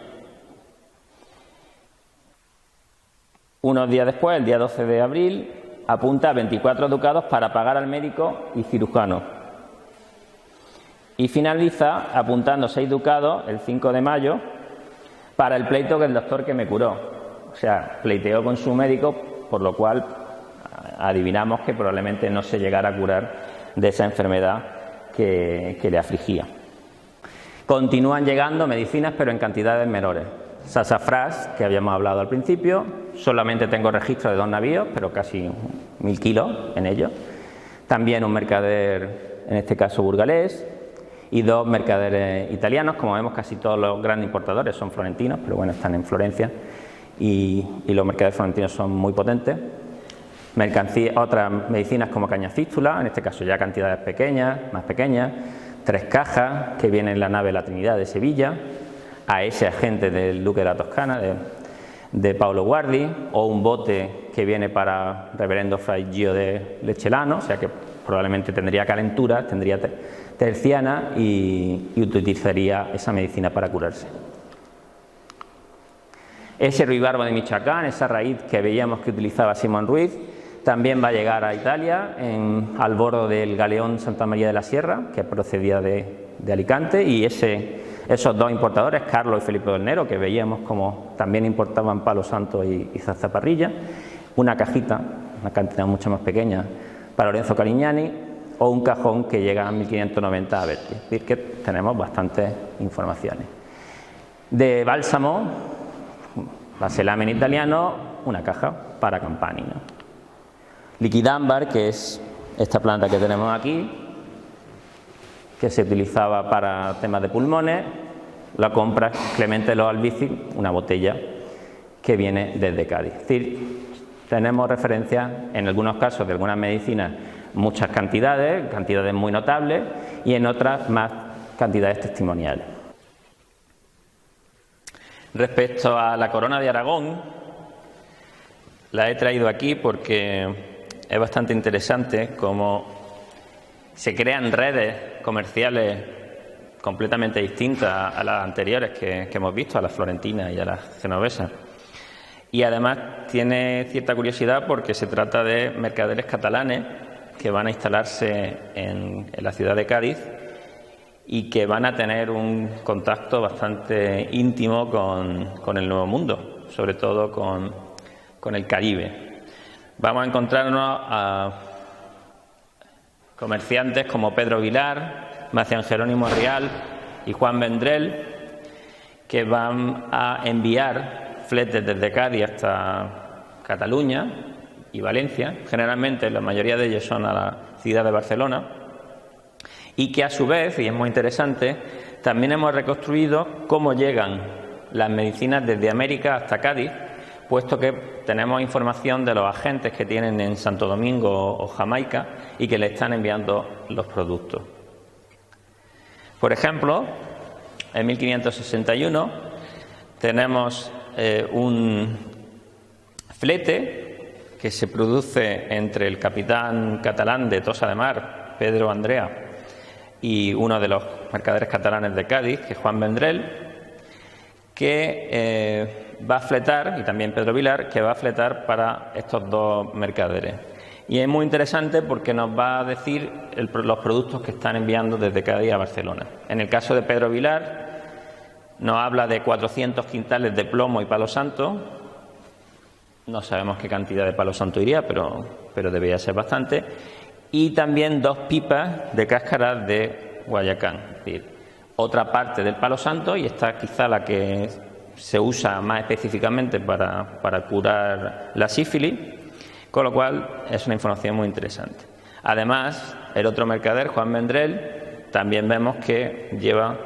Unos días después, el día 12 de abril, apunta 24 ducados para pagar al médico y cirujano. Y finaliza apuntando 6 ducados el 5 de mayo para el pleito del doctor que me curó. O sea, pleiteó con su médico, por lo cual adivinamos que probablemente no se llegara a curar de esa enfermedad que le afligía. Continúan llegando medicinas, pero en cantidades menores. Sasafrás, que habíamos hablado al principio, solamente tengo registro de 2 navíos, pero casi 1000 kilos en ellos. También un mercader, en este caso burgalés, y 2 mercaderes italianos. Como vemos, casi todos los grandes importadores son florentinos, pero bueno, están en Florencia y los mercaderes florentinos son muy potentes. Otras medicinas como cañafístula, en este caso ya cantidades pequeñas, más pequeñas, 3 cajas que vienen en la nave La Trinidad de Sevilla, a ese agente del duque de la Toscana, de Paolo Guardi, o un bote que viene para reverendo Fray Gio de Leccelano, o sea que probablemente tendría calentura, tendría terciana y utilizaría esa medicina para curarse. Ese ruibarbo de Michoacán, esa raíz que veíamos que utilizaba Simón Ruiz, también va a llegar a Italia al bordo del galeón Santa María de la Sierra, que procedía de Alicante, y esos 2 importadores, Carlos y Felipe del Nero, que veíamos como también importaban palo santo y zarzaparrilla, una cajita, una cantidad mucho más pequeña, para Lorenzo Carignani, o un cajón que llega a 1590 a Berti. Es decir, que tenemos bastantes informaciones. De bálsamo, baselamen italiano, una caja para Campani, ¿no? Liquidambar, que es esta planta que tenemos aquí, que se utilizaba para temas de pulmones, la compra Clemente Los Albici, una botella que viene desde Cádiz. Es decir, tenemos referencias en algunos casos de algunas medicinas, muchas cantidades muy notables, y en otras más cantidades testimoniales. Respecto a la corona de Aragón, la he traído aquí porque es bastante interesante cómo se crean redes comerciales completamente distintas a las anteriores que hemos visto, a las florentinas y a las genovesas. Y además tiene cierta curiosidad porque se trata de mercaderes catalanes que van a instalarse en la ciudad de Cádiz y que van a tener un contacto bastante íntimo con el Nuevo Mundo, sobre todo con el Caribe. Vamos a encontrarnos a comerciantes como Pedro Vilar, Macián Jerónimo Real y Juan Vendrell, que van a enviar fletes desde Cádiz hasta Cataluña y Valencia. Generalmente la mayoría de ellos son a la ciudad de Barcelona, y que a su vez, y es muy interesante, también hemos reconstruido cómo llegan las medicinas desde América hasta Cádiz, puesto que tenemos información de los agentes que tienen en Santo Domingo o Jamaica y que le están enviando los productos. Por ejemplo, en 1561 tenemos un flete que se produce entre el capitán catalán de Tossa de Mar, Pedro Andrea, y uno de los mercaderes catalanes de Cádiz, que es Juan Vendrell, que va a fletar, y también Pedro Vilar, que va a fletar para estos dos mercaderes. Y es muy interesante porque nos va a decir los productos que están enviando desde Cádiz a Barcelona. En el caso de Pedro Vilar, nos habla de 400 quintales de plomo y palo santo. No sabemos qué cantidad de palo santo iría, pero debería ser bastante. Y también 2 pipas de cáscaras de Guayacán, es decir, otra parte del palo santo, y esta quizá la que se usa más específicamente para curar la sífilis, con lo cual es una información muy interesante. Además, el otro mercader, Juan Vendrell, también vemos que lleva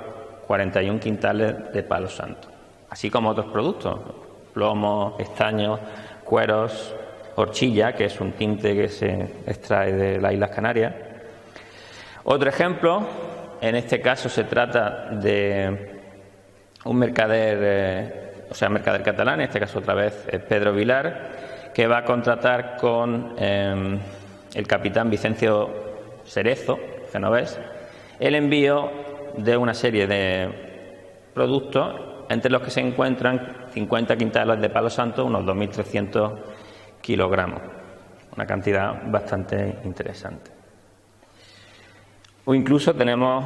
41 quintales de palo santo, así como otros productos, plomo, estaño, cueros, horchilla, que es un tinte que se extrae de las Islas Canarias. Otro ejemplo, en este caso se trata de un mercader, mercader catalán, en este caso otra vez Pedro Vilar, que va a contratar con el capitán Vicencio Cerezo, genovés, el envío de una serie de productos, entre los que se encuentran 50 quintales de palo santo, unos 2.300 kilogramos, una cantidad bastante interesante. O incluso tenemos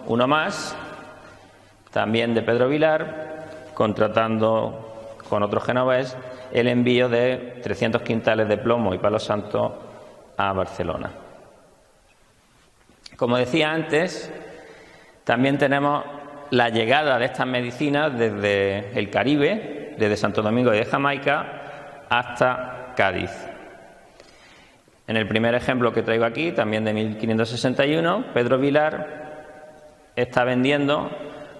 uno más, también de Pedro Vilar, contratando con otro genovés el envío de 300 quintales de plomo y palo santo a Barcelona. Como decía antes, también tenemos la llegada de estas medicinas desde el Caribe, desde Santo Domingo y de Jamaica hasta Cádiz. En el primer ejemplo que traigo aquí, también de 1561, Pedro Vilar está vendiendo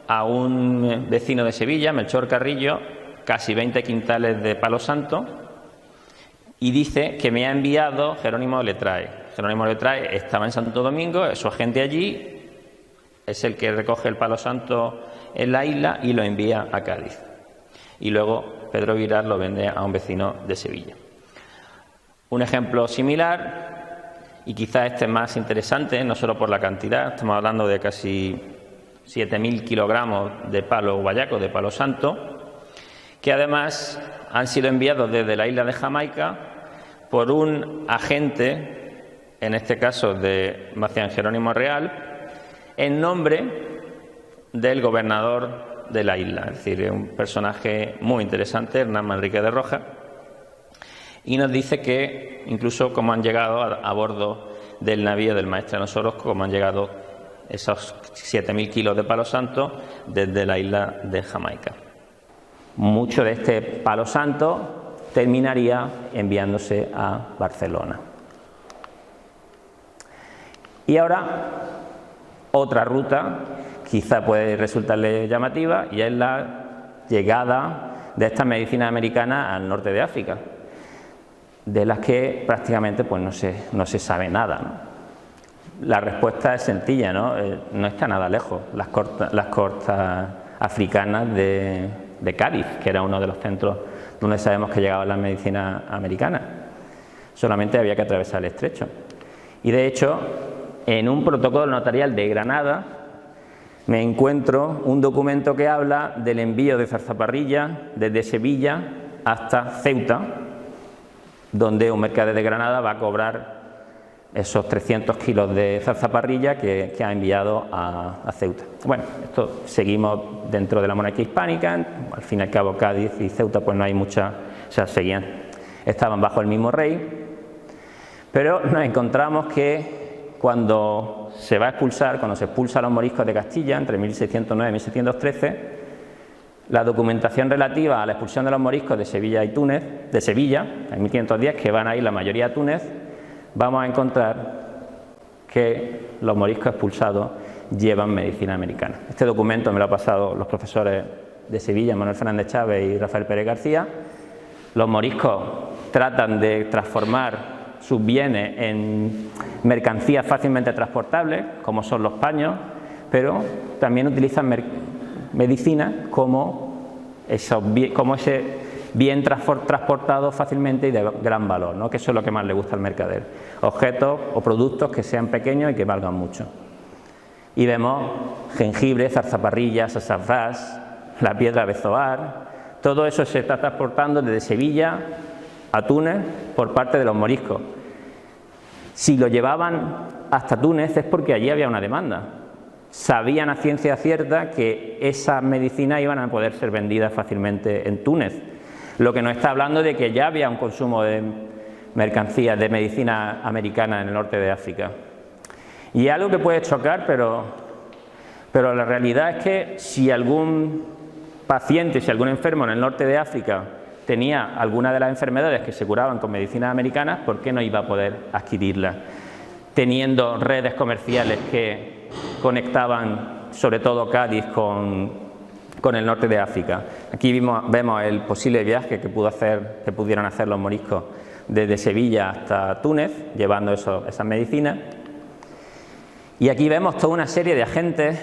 a un vecino de Sevilla, Melchor Carrillo, casi 20 quintales de palo santo, y dice que me ha enviado Jerónimo Letrae. Jerónimo Letrae estaba en Santo Domingo, es su agente allí, es el que recoge el palo santo en la isla y lo envía a Cádiz. Y luego Pedro Vilar lo vende a un vecino de Sevilla. Un ejemplo similar, y quizá este es más interesante, no solo por la cantidad, estamos hablando de casi 7.000 kilogramos de palo guayaco, de palo santo, que además han sido enviados desde la isla de Jamaica por un agente, en este caso de Macián Jerónimo Real, en nombre del gobernador de la isla, es decir, un personaje muy interesante, Hernán Manrique de Rojas, y nos dice que incluso cómo han llegado a bordo del navío del maestre Nosotros, cómo han llegado esos 7.000 kilos de palo santo desde la isla de Jamaica. Mucho de este palo santo terminaría enviándose a Barcelona. Y ahora, otra ruta quizá puede resultarle llamativa, y es la llegada de estas medicinas americanas al norte de África, de las que prácticamente pues no se sabe nada, ¿no? La respuesta es sencilla, no está nada lejos las costas africanas de de Cádiz, que era uno de los centros donde sabemos que llegaba la medicina americana. Solamente había que atravesar el estrecho. Y de hecho, en un protocolo notarial de Granada, me encuentro un documento que habla del envío de zarzaparrilla desde Sevilla hasta Ceuta, donde un mercader de Granada va a cobrar esos 300 kilos de zarzaparrilla que ha enviado a Ceuta. Bueno, esto seguimos dentro de la monarquía hispánica, al fin y al cabo Cádiz y Ceuta pues no hay mucha, o sea, estaban bajo el mismo rey, pero nos encontramos que cuando se expulsa a los moriscos de Castilla entre 1609 y 1613, la documentación relativa a la expulsión de los moriscos de Sevilla y Túnez, de Sevilla, en 1510, que van a ir la mayoría a Túnez, vamos a encontrar que los moriscos expulsados llevan medicina americana. Este documento me lo han pasado los profesores de Sevilla, Manuel Fernández Chávez y Rafael Pérez García. Los moriscos tratan de transformar sus bienes en mercancías fácilmente transportables, como son los paños, pero también utilizan medicina como ese bien transportado fácilmente y de gran valor, ¿no? Que eso es lo que más le gusta al mercader. Objetos o productos que sean pequeños y que valgan mucho. Y vemos jengibre, zarzaparrilla, sassafrás, la piedra bezoar, todo eso se está transportando desde Sevilla a Túnez por parte de los moriscos. Si lo llevaban hasta Túnez es porque allí había una demanda. Sabían a ciencia cierta que esas medicinas iban a poder ser vendidas fácilmente en Túnez. Lo que nos está hablando de que ya había un consumo de mercancías de medicina americana en el norte de África. Y algo que puede chocar, pero la realidad es que si algún paciente, si algún enfermo en el norte de África tenía alguna de las enfermedades que se curaban con medicinas americanas, ¿por qué no iba a poder adquirirlas? Teniendo redes comerciales que conectaban sobre todo Cádiz con el norte de África. Aquí vemos el posible viaje que pudieron hacer los moriscos desde Sevilla hasta Túnez, llevando esas medicinas. Y aquí vemos toda una serie de agentes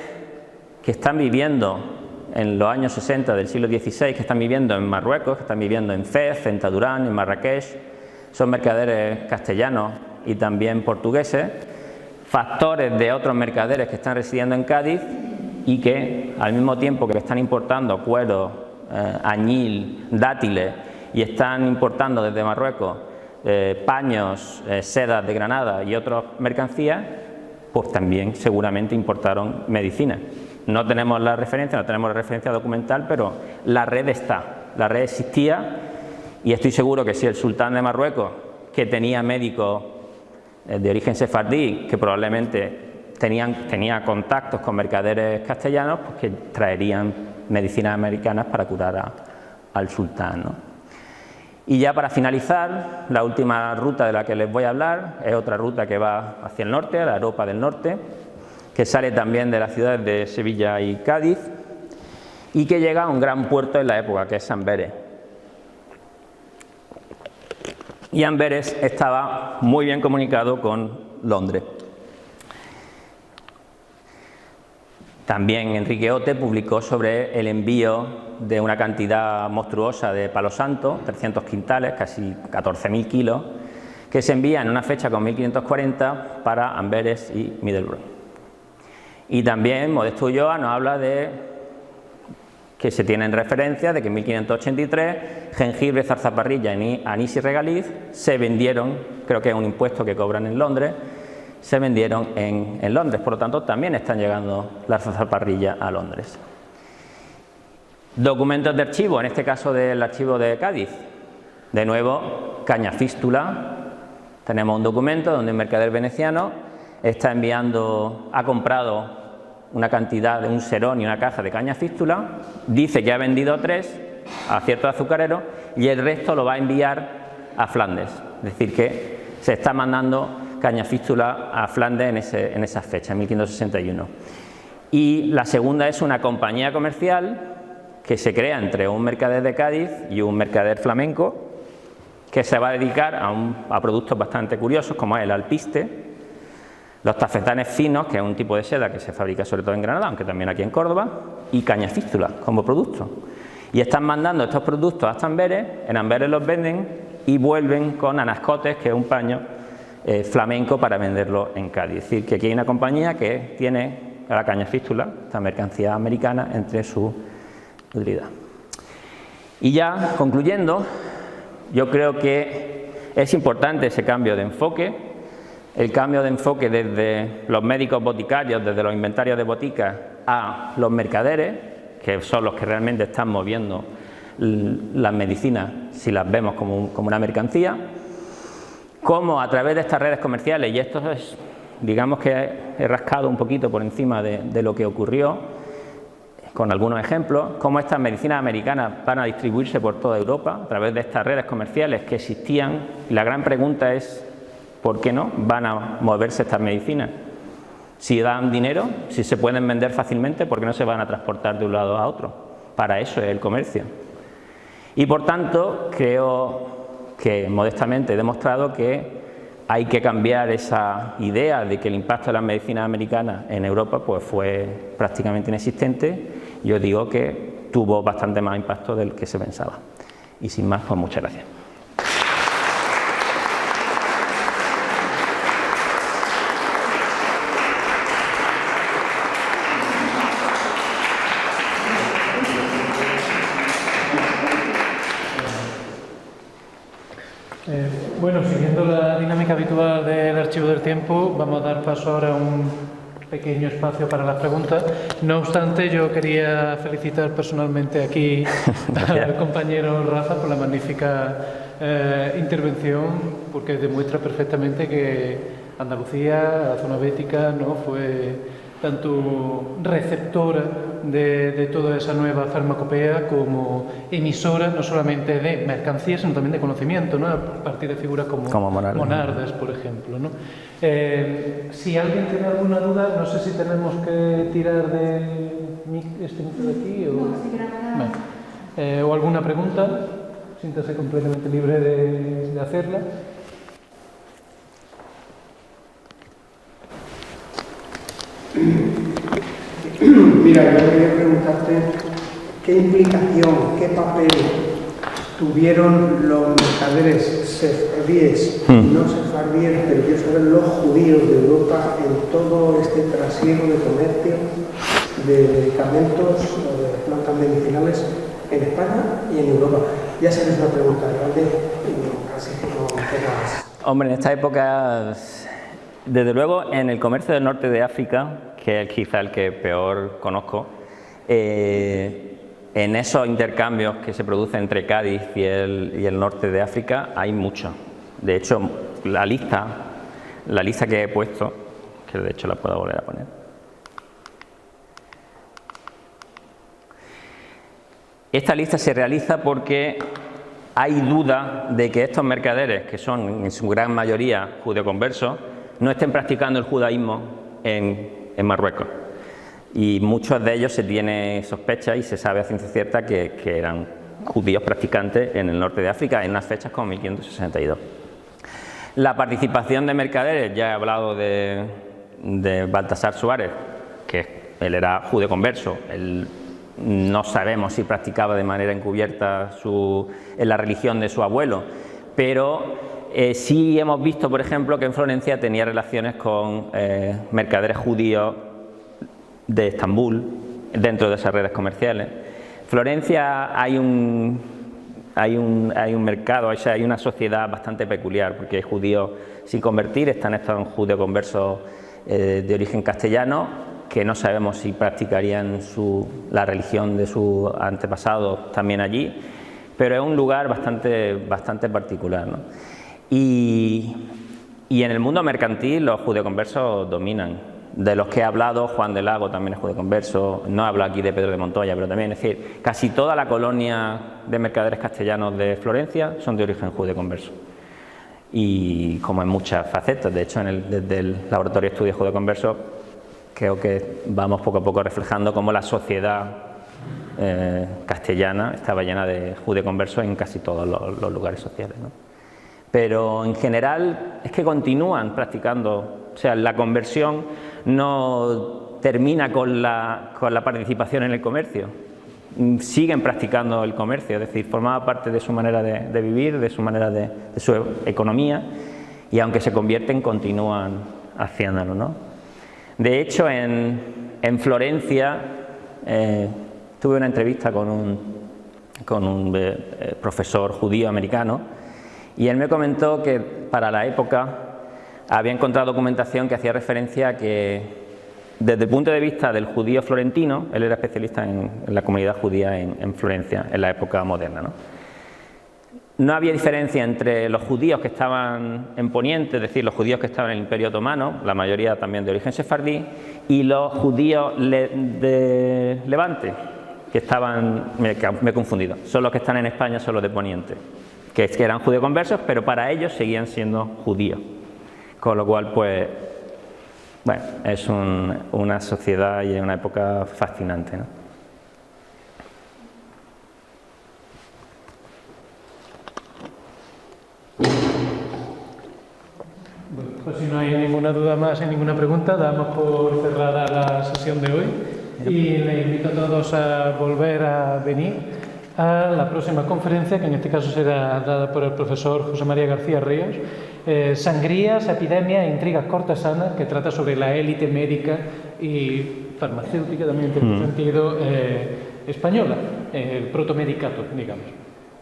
que están viviendo en los años 60 del siglo XVI, que están viviendo en Marruecos, que están viviendo en Fez, en Tadurán, en Marrakech. Son mercaderes castellanos y también portugueses, factores de otros mercaderes que están residiendo en Cádiz y que al mismo tiempo que están importando cuero, añil, dátiles y están importando desde Marruecos paños, sedas de Granada y otras mercancías, pues también seguramente importaron medicina. No tenemos la referencia documental, pero la red existía y estoy seguro que si el sultán de Marruecos, que tenía médicos de origen sefardí, que probablemente tenía contactos con mercaderes castellanos, pues que traerían medicinas americanas para curar al sultán, ¿no? Y ya para finalizar, la última ruta de la que les voy a hablar es otra ruta que va hacia el norte, a la Europa del Norte, que sale también de las ciudades de Sevilla y Cádiz y que llega a un gran puerto en la época, que es Amberes. Y Amberes estaba muy bien comunicado con Londres. También Enrique Ote publicó sobre el envío de una cantidad monstruosa de palo santo, 300 quintales, casi 14.000 kilos, que se envía en una fecha con 1540 para Amberes y Middlebrough. Y también Modesto Ulloa nos habla de que se tienen referencias de que en 1583 jengibre, zarzaparrilla, anís y regaliz se vendieron, creo que es un impuesto que cobran en Londres, se vendieron en Londres, por lo tanto también están llegando las zarzaparrillas a Londres. Documentos de archivo, en este caso del archivo de Cádiz, de nuevo caña fístula. Tenemos un documento donde un mercader veneciano está ha comprado una cantidad de un serón y una caja de caña fístula, dice que ha vendido 3 a ciertos azucareros y el resto lo va a enviar a Flandes, es decir que se está mandando caña fístula a Flandes en esa fecha, en 1561. Y la segunda es una compañía comercial que se crea entre un mercader de Cádiz y un mercader flamenco que se va a dedicar a productos bastante curiosos como es el alpiste, los tafetanes finos, que es un tipo de seda que se fabrica sobre todo en Granada, aunque también aquí en Córdoba, y caña fístula como producto. Y están mandando estos productos hasta Amberes, en Amberes los venden y vuelven con anascotes, que es un paño flamenco, para venderlo en Cádiz. Es decir, que aquí hay una compañía que tiene la caña fístula, esta mercancía americana, entre su utilidad. Y ya, concluyendo, yo creo que es importante ese cambio de enfoque, el cambio de enfoque desde los médicos boticarios, desde los inventarios de boticas, a los mercaderes, que son los que realmente están moviendo las medicinas, si las vemos como una mercancía, como a través de estas redes comerciales, y esto es, digamos que he rascado un poquito por encima de lo que ocurrió, con algunos ejemplos, cómo estas medicinas americanas van a distribuirse por toda Europa a través de estas redes comerciales que existían. Y la gran pregunta es, ¿por qué no van a moverse estas medicinas? Si dan dinero, si se pueden vender fácilmente, ¿por qué no se van a transportar de un lado a otro? Para eso es el comercio. Y por tanto, creo que modestamente he demostrado que hay que cambiar esa idea de que el impacto de las medicinas americanas en Europa pues fue prácticamente inexistente. Yo digo que tuvo bastante más impacto del que se pensaba. Y sin más, pues muchas gracias. Bueno, siguiendo la dinámica habitual del Archivo del Tiempo, vamos a dar paso ahora a un pequeño espacio para las preguntas. No obstante, yo quería felicitar personalmente aquí al compañero Rafa por la magnífica intervención, porque demuestra perfectamente que Andalucía, la zona bética, ¿no?, fue tanto receptora de toda esa nueva farmacopea como emisora no solamente de mercancías, sino también de conocimiento, ¿no?, a partir de figuras como Monardes, por ejemplo, ¿no? Si alguien tiene alguna duda, no sé si tenemos que tirar de este micro de aquí o alguna pregunta, siéntase completamente libre de hacerla. Mira, yo quería preguntarte qué implicación, qué papel tuvieron los mercaderes sefardíes, no sefardíes, pero quiero saber los judíos de Europa en todo este trasiego de comercio de medicamentos o de plantas medicinales en España y en Europa. Ya sé que es una pregunta grande, así que no tengas... Hombre, en esta época, desde luego, en el comercio del norte de África, que es quizá el que peor conozco, en esos intercambios que se producen entre Cádiz y el norte de África hay mucho. De hecho, la lista que he puesto, que de hecho la puedo volver a poner. Esta lista se realiza porque hay duda de que estos mercaderes, que son en su gran mayoría judeoconversos, no estén practicando el judaísmo en Marruecos. Y muchos de ellos se tiene sospecha y se sabe a ciencia cierta que eran judíos practicantes en el norte de África en unas fechas como 1562. La participación de mercaderes, ya he hablado de Baltasar Suárez, que él era judeoconverso. Él no sabemos si practicaba de manera encubierta en la religión de su abuelo, pero sí hemos visto, por ejemplo, que en Florencia tenía relaciones con mercaderes judíos de Estambul, dentro de esas redes comerciales. Florencia hay un mercado, o sea, hay una sociedad bastante peculiar, porque hay judíos sin convertir, están estos judeoconversos de origen castellano, que no sabemos si practicarían la religión de sus antepasados también allí, pero es un lugar bastante particular, ¿no? Y en el mundo mercantil los judeoconversos dominan. De los que he hablado, Juan de Lago también es judeoconverso, no hablo aquí de Pedro de Montoya, pero también, es decir, casi toda la colonia de mercaderes castellanos de Florencia son de origen judeoconverso. Y como en muchas facetas, de hecho, desde el Laboratorio de Estudios Judeoconversos, creo que vamos poco a poco reflejando cómo la sociedad castellana estaba llena de judeoconversos en casi todos los lugares sociales, ¿no? Pero en general es que continúan practicando, o sea, la conversión no termina con la participación en el comercio, siguen practicando el comercio, es decir, formaba parte de su manera de vivir, de su manera de su economía, y aunque se convierten, continúan haciéndolo, ¿no? De hecho, en Florencia tuve una entrevista con un profesor judío americano, y él me comentó que para la época había encontrado documentación que hacía referencia a que, desde el punto de vista del judío florentino, él era especialista en la comunidad judía en Florencia, en la época moderna, ¿no? No había diferencia entre los judíos que estaban en Poniente, es decir, los judíos que estaban en el Imperio Otomano, la mayoría también de origen sefardí, y los judíos de Levante, que estaban, me he confundido, son los que están en España, son los de Poniente, que eran judíos conversos, pero para ellos seguían siendo judíos. Con lo cual, pues, bueno, es una sociedad y una época fascinante, ¿no? Bueno, pues si no hay ninguna duda más y ninguna pregunta, damos por cerrada la sesión de hoy y le invito a todos a volver a venir a la próxima conferencia, que en este caso será dada por el profesor José María García Ríos, Sangrías, epidemias e intrigas cortesanas, que trata sobre la élite médica y farmacéutica, también en cierto sentido, española, el protomedicato, digamos,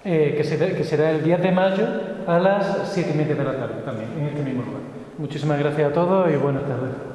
que será el 10 de mayo a las 7:30 de la tarde, también, en este mismo lugar. Muchísimas gracias a todos y buenas tardes.